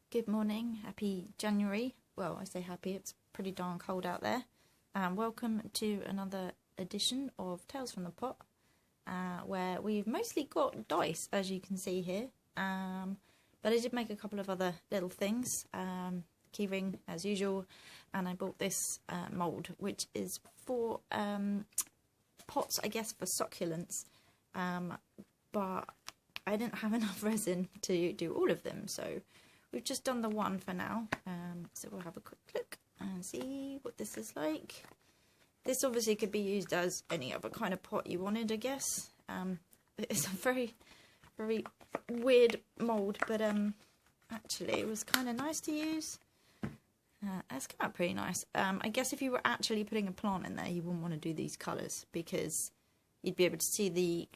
Good morning, happy January. Well, I say happy, it's pretty darn cold out there. Welcome to another edition of Tales from the Pot, where we've mostly got dice, as you can see here. But I did make a couple of other little things, keyring as usual, and I bought this mould, which is for pots, I guess, for succulents. But I didn't have enough resin to do all of them, so we've just done the one for now. So we'll have a quick look and see what this is like. This obviously could be used as any other kind of pot you wanted, I guess. It's a very, very weird mould, but actually it was kind of nice to use. It's come out pretty nice. I guess if you were actually putting a plant in there, you wouldn't want to do these colours because you'd be able to see the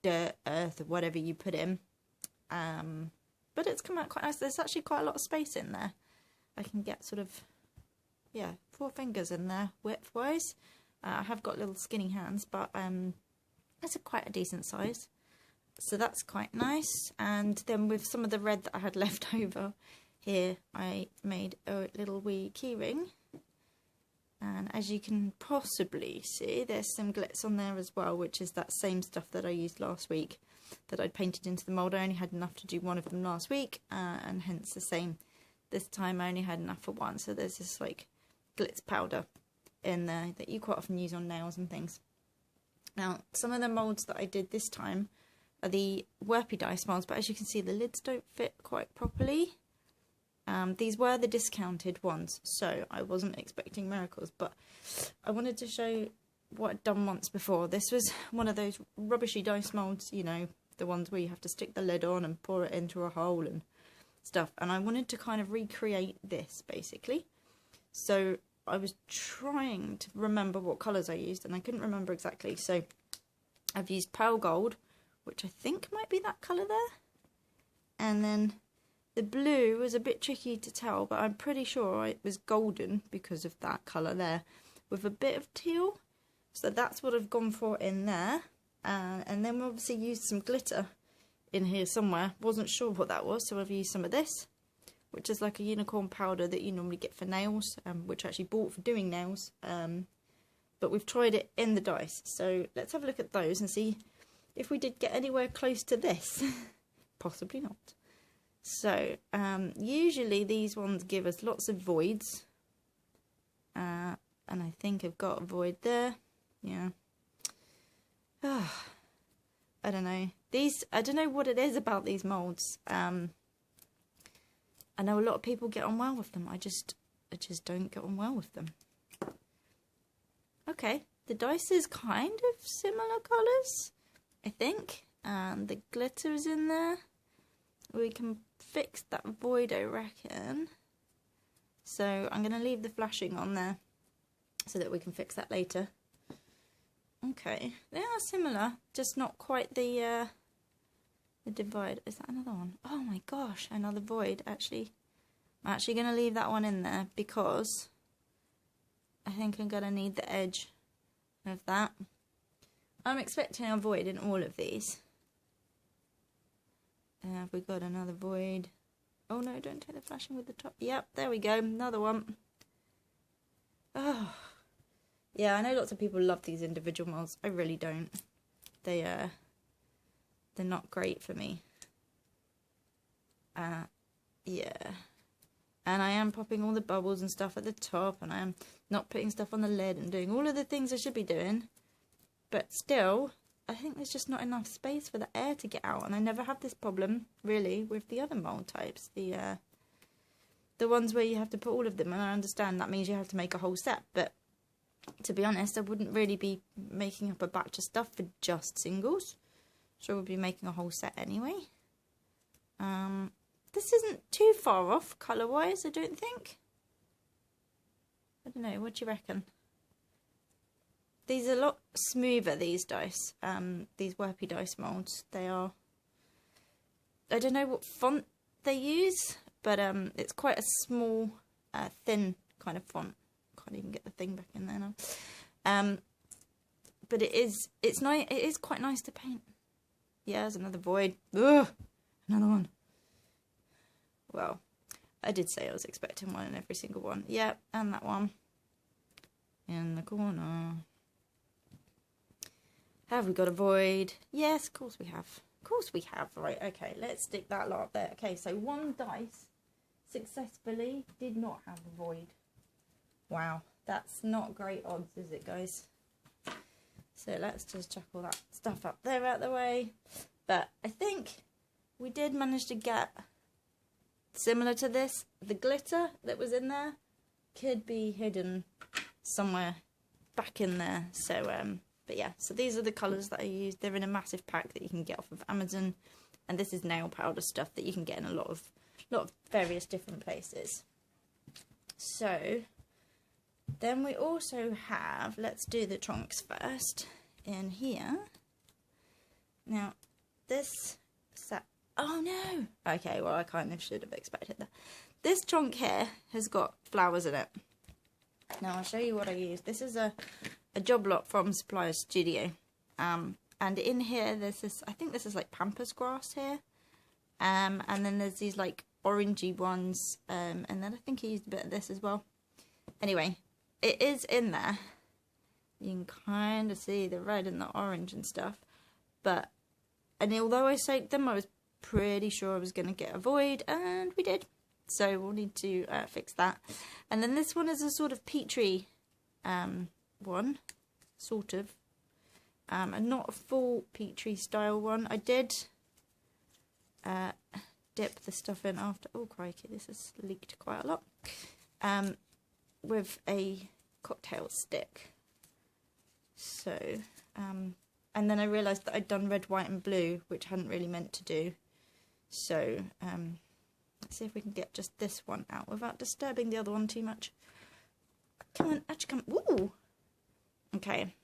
dirt, earth, or whatever you put in. But it's come out quite nice. There's actually quite a lot of space in there. I can get sort of, 4 fingers in there width-wise. I have got little skinny hands, but that's quite a decent size. So that's quite nice. And then with some of the red that I had left over here, I made a little wee keyring. And as you can possibly see, there's some glitz on there as well, which is that same stuff that I used last week that I'd painted into the mould. I only had enough to do one of them last week, and hence the same this time. I only had enough for one, so there's this like glitz powder in there that you quite often use on nails and things. Now, some of the moulds that I did this time are the Werpy dice moulds, but as you can see, the lids don't fit quite properly. These were the discounted ones, so I wasn't expecting miracles, but I wanted to show what I'd done once before. This was one of those rubbishy dice moulds, you know, the ones where you have to stick the lid on and pour it into a hole and stuff, and I wanted to kind of recreate this, basically. So I was trying to remember what colours I used, and I couldn't remember exactly, so I've used pearl gold, which I think might be that colour there, and then the blue was a bit tricky to tell, but I'm pretty sure it was golden because of that colour there, with a bit of teal. So that's what I've gone for in there. And then we obviously used some glitter in here somewhere. Wasn't sure what that was, so I've used some of this, which is like a unicorn powder that you normally get for nails, which I actually bought for doing nails. But we've tried it in the dice. So let's have a look at those and see if we did get anywhere close to this. Possibly not. So, usually these ones give us lots of voids, and I think I've got a void there, yeah. I don't know, I don't know what it is about these moulds. I know a lot of people get on well with them, I just don't get on well with them. Okay, the dice is kind of similar colours, I think, and the glitter is in there. We can fix that void, I reckon. So I'm going to leave the flashing on there so that we can fix that later. Okay, they are similar, just not quite the divide. Is that another one? Oh my gosh, another void. Actually, I'm actually going to leave that one in there because I think I'm going to need the edge of that. I'm expecting a void in all of these. Have we got another void? Oh no, don't take the flashing with the top. Yep, there we go, another one. Oh, yeah, I know lots of people love these individual molds. I really don't. They're not great for me. Yeah. And I am popping all the bubbles and stuff at the top, and I am not putting stuff on the lid and doing all of the things I should be doing. But still, I think there's just not enough space for the air to get out, and I never have this problem, really, with the other mould types. The ones where you have to put all of them, and I understand that means you have to make a whole set, but to be honest, I wouldn't really be making up a batch of stuff for just singles, so I would be making a whole set anyway. This isn't too far off colour-wise, I don't think. I don't know, what do you reckon? These are a lot smoother, these dice, these Werpy dice moulds. They are, I don't know what font they use, but it's quite a small, thin kind of font. Can't even get the thing back in there now. But it's nice. It is quite nice to paint. Yeah, there's another void. Ugh, another one. Well, I did say I was expecting one in every single one. Yep, and that one in the corner. Have we got a void? Yes, of course we have. Of course we have. Right, okay, let's stick that lot up there. Okay, so one dice successfully did not have a void. Wow, that's not great odds, is it, guys? So let's just chuck all that stuff up there out of the way. But I think we did manage to get similar to this. The glitter that was in there could be hidden somewhere back in there. So, but yeah, so these are the colours that I used. They're in a massive pack that you can get off of Amazon. And this is nail powder stuff that you can get in a lot of various different places. So then we also have, let's do the trunks first, in here. Now, this set, oh no! Okay, well I kind of should have expected that. This trunk here has got flowers in it. Now I'll show you what I use. This is a job lot from Supplier Studio. And in here there's this, I think this is like pampas grass here. And then there's these like orangey ones. And then I think I used a bit of this as well. Anyway, it is in there. You can kind of see the red and the orange and stuff. And although I soaked them, I was pretty sure I was going to get a void, and we did. So we'll need to fix that. And then this one is a sort of Petri one, sort of. And not a full Petri style one. I did dip the stuff in after. Oh crikey, this has leaked quite a lot. With a cocktail stick. So, and then I realised that I'd done red, white and blue, which I hadn't really meant to do. So, let's see if we can get just this one out without disturbing the other one too much. Come on, actually come, ooh! Okay.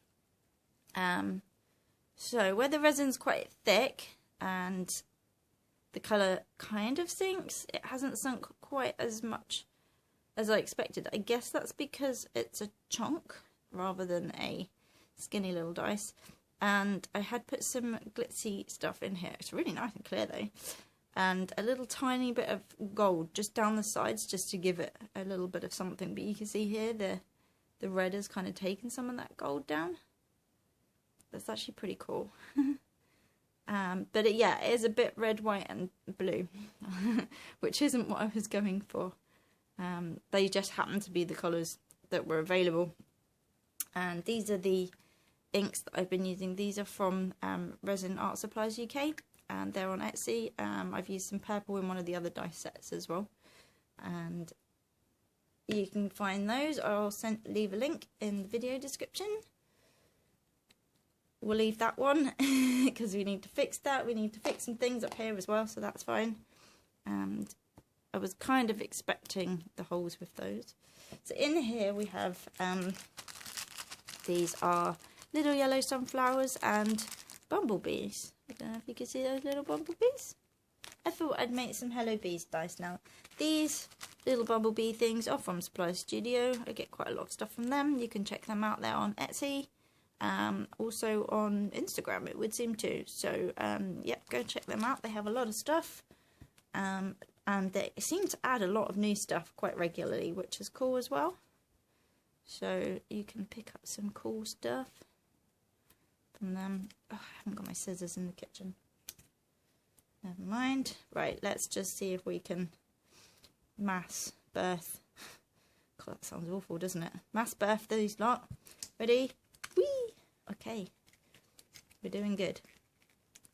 So where the resin's quite thick and the colour kind of sinks, it hasn't sunk quite as much as I expected. I guess that's because it's a chunk rather than a skinny little dice. And I had put some glitzy stuff in here. It's really nice and clear though. And a little tiny bit of gold just down the sides just to give it a little bit of something. But you can see here the red has kind of taken some of that gold down. That's actually pretty cool. But yeah, it is a bit red, white and blue. Which isn't what I was going for. They just happen to be the colours that were available. And these are the inks that I've been using. These are from Resin Art Supplies UK, and they're on Etsy. I've used some purple in one of the other dice sets as well, and you can find those. I'll leave a link in the video description. We'll leave that one because we need to fix that. We need to fix some things up here as well, so that's fine. And I was kind of expecting the holes with those. So in here we have these are little yellow sunflowers and bumblebees. I don't know if you can see those little bumblebees. I thought I'd make some Hello Bees dice now. These little bumblebee things are from Supplier Studio. I get quite a lot of stuff from them. You can check them out there on Etsy. Also on Instagram, it would seem to. So, yep, go check them out. They have a lot of stuff. And they seem to add a lot of new stuff quite regularly, which is cool as well. So you can pick up some cool stuff from them. Oh, I haven't got my scissors in the kitchen. Never mind. Right, let's just see if we can mass birth. God, that sounds awful, doesn't it? Mass birth these lot. Ready? Whee! Okay. We're doing good.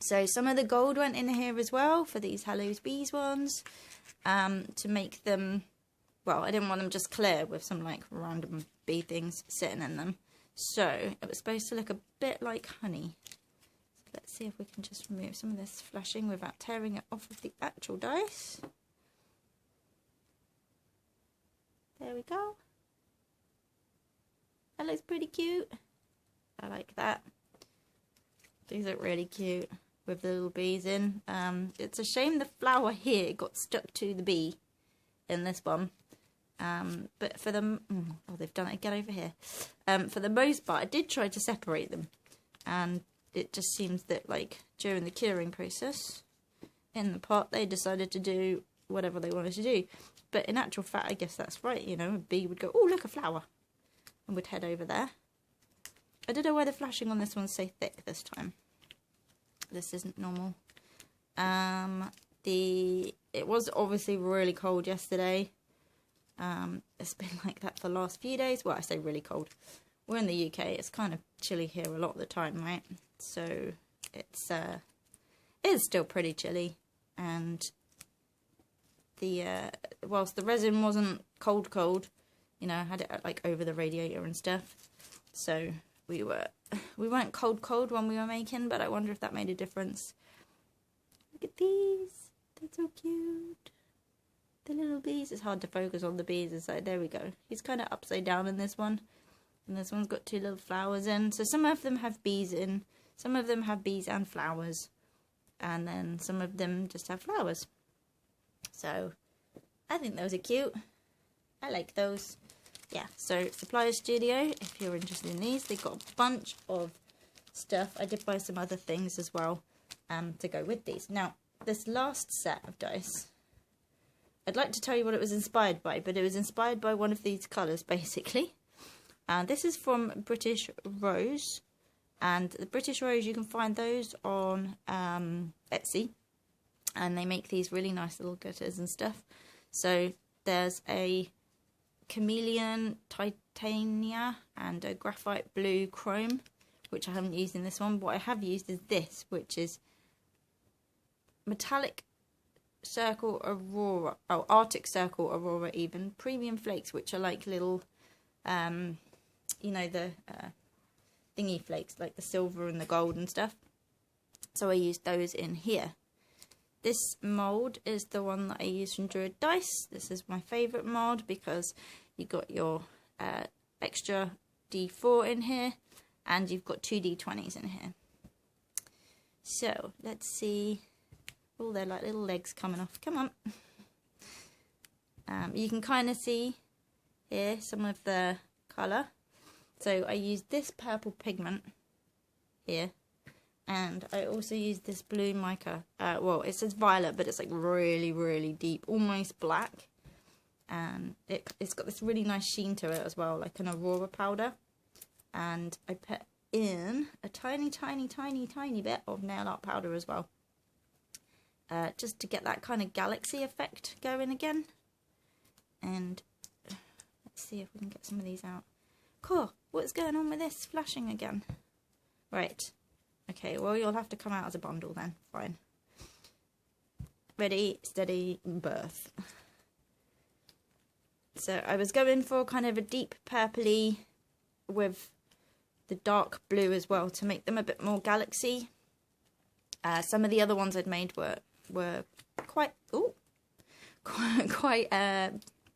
So some of the gold went in here as well for these Hello Bees ones. To make them, well, I didn't want them just clear with some like random bee things sitting in them. So it was supposed to look a bit like honey. So let's see if we can just remove some of this flashing without tearing it off of the actual dice. There we go. That looks pretty cute. I like that. These look really cute with the little bees in. It's a shame the flower here got stuck to the bee in this one. But for them, oh, they've done it again over here. For the most part, I did try to separate them, and it just seems that like during the curing process in the pot, they decided to do whatever they wanted to do. But in actual fact, I guess that's right, you know, a bee would go, oh, look, a flower, and would head over there. I don't know why the flashing on this one's so thick this time. This isn't normal. It was obviously really cold yesterday. It's been like that for the last few days. Well, I say really cold. We're in the UK. It's kind of chilly here a lot of the time, right? So it's still pretty chilly. And whilst the resin wasn't cold, you know, I had it like over the radiator and stuff. So we weren't cold when we were making, but I wonder if that made a difference. Look at these. They're so cute. The little bees. It's hard to focus on the bees. It's like, there we go. He's kind of upside down in this one. And this one's got 2 little flowers in. So some of them have bees in. Some of them have bees and flowers. And then some of them just have flowers. So I think those are cute. I like those. Yeah, so Supplier Studio, if you're interested in these, they've got a bunch of stuff. I did buy some other things as well to go with these. Now, this last set of dice, I'd like to tell you what it was inspired by, but it was inspired by one of these colours, basically. This is from British Rose, and the British Rose, you can find those on Etsy, and they make these really nice little gutters and stuff. So there's a chameleon titania and a graphite blue chrome, which I haven't used in this one. What I have used is this, which is metallic circle aurora, Arctic circle aurora, even premium flakes, which are like little you know, the thingy flakes, like the silver and the gold and stuff. So I used those in here. This mould is the one that I use from Druid Dice. This is my favourite mould because you've got your extra D4 in here, and you've got 2 D20s in here. So let's see. Oh, they're like little legs coming off. Come on. You can kind of see here some of the colour. So I used this purple pigment here, and I also used this blue mica. Well, it says violet, but it's like really, really deep, almost black. And it's got this really nice sheen to it as well, like an aurora powder. And I put in a tiny, tiny, tiny, tiny bit of nail art powder as well. Just to get that kind of galaxy effect going again. And let's see if we can get some of these out. Cool. What's going on with this flashing again? Right. Okay, well, you'll have to come out as a bundle then. Fine. Ready, steady, birth. So I was going for kind of a deep purpley with the dark blue as well to make them a bit more galaxy. Some of the other ones I'd made were quite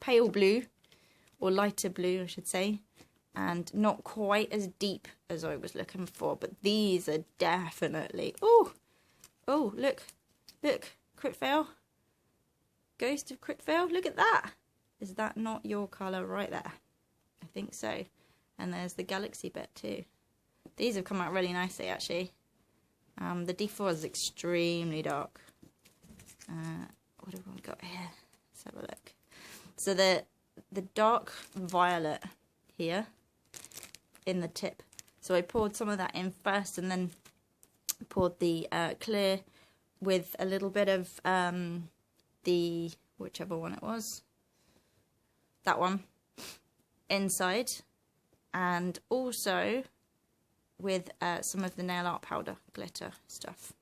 pale blue, or lighter blue I should say, and not quite as deep as I was looking for, but these are definitely, oh look, crit fail, ghost of crit fail, look at that. Is that not your colour right there? I think so. And there's the galaxy bit too. These have come out really nicely actually. The D4 is extremely dark. What have we got here? Let's have a look. So the dark violet here in the tip. So I poured some of that in first, and then poured the clear with a little bit of the whichever one it was. That one inside, and also with some of the nail art powder glitter stuff.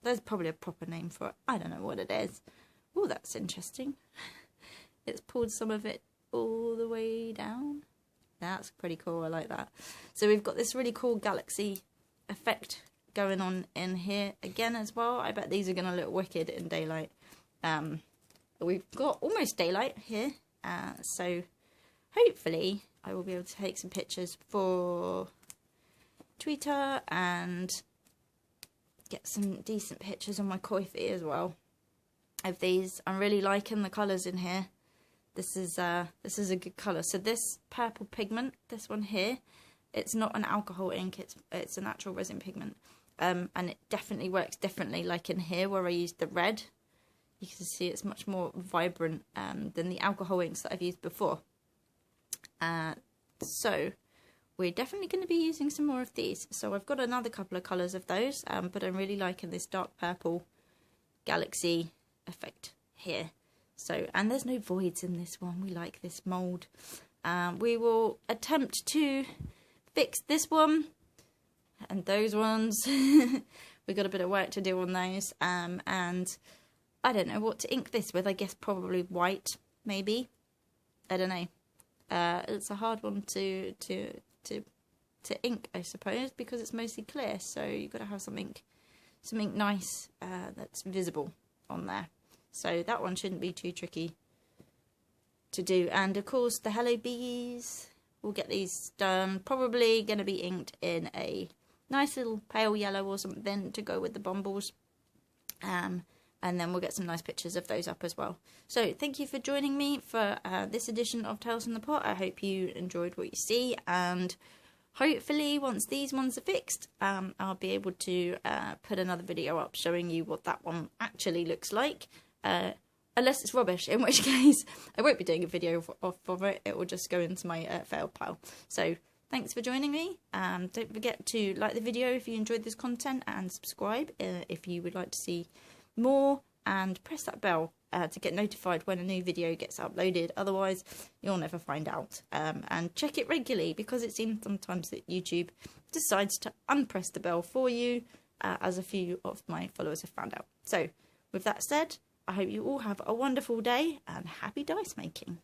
There's probably a proper name for it. I don't know what it is. Oh, that's interesting. It's poured some of it all the way down. That's pretty cool. I like that. So we've got this really cool galaxy effect going on in here again as well. I bet these are going to look wicked in daylight. We've got almost daylight here. So hopefully I will be able to take some pictures for Twitter and get some decent pictures on my koi feed as well of these. I'm really liking the colours in here. This is a good colour. So this purple pigment, this one here, it's not an alcohol ink, it's a natural resin pigment. And it definitely works differently, like in here where I used the red. You can see it's much more vibrant than the alcohol inks that I've used before. So we're definitely going to be using some more of these. So I've got another couple of colours of those, but I'm really liking this dark purple galaxy effect here. So, and there's no voids in this one. We like this mould. We will attempt to fix this one and those ones. We've got a bit of work to do on those. And I don't know what to ink this with. I guess probably white, maybe. I don't know. It's a hard one to ink, I suppose, because it's mostly clear. So you've got to have something nice that's visible on there. So that one shouldn't be too tricky to do. And of course the Hello Bees, we'll get these done. Probably going to be inked in a nice little pale yellow or something to go with the bumbles. And then we'll get some nice pictures of those up as well. So thank you for joining me for this edition of Tales from the Pot. I hope you enjoyed what you see, and hopefully once these ones are fixed, I'll be able to put another video up showing you what that one actually looks like. Unless it's rubbish, in which case I won't be doing a video of it. It will just go into my failed pile. So thanks for joining me. Don't forget to like the video if you enjoyed this content, and subscribe if you would like to see more, and press that bell to get notified when a new video gets uploaded. Otherwise you'll never find out. And check it regularly, because it seems sometimes that YouTube decides to unpress the bell for you, as a few of my followers have found out. So with that said, I hope you all have a wonderful day and happy dice making.